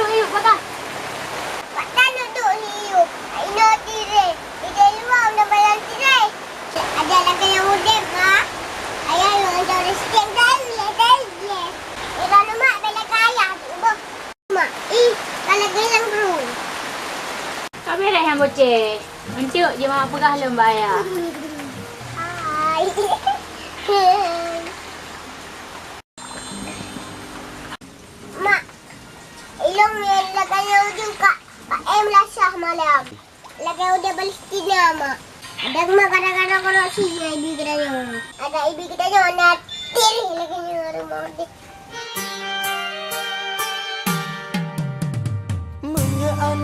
duduk hiup belakang. Patah duduk hiup. Ino tirai. Di luar nak bayar tirai. Ada lagi yang mudah, ha? Ayah yang ada rezeki kali, ya. Kalau mak bela kaya, ibu. Mak, kalau gelang bro. Kau beres yang boceh. Mencuk je mak pegah lem bayar. Hai. Mak, ilong yang lagay ujung kak. Pak M lasah malam. Lagay udah Palestina, mak. Ada mak kadang-kadang kalau siya ibi kita nyo. Ada ibi kita nyo natin. Lagay nyo rumah udah. Menyean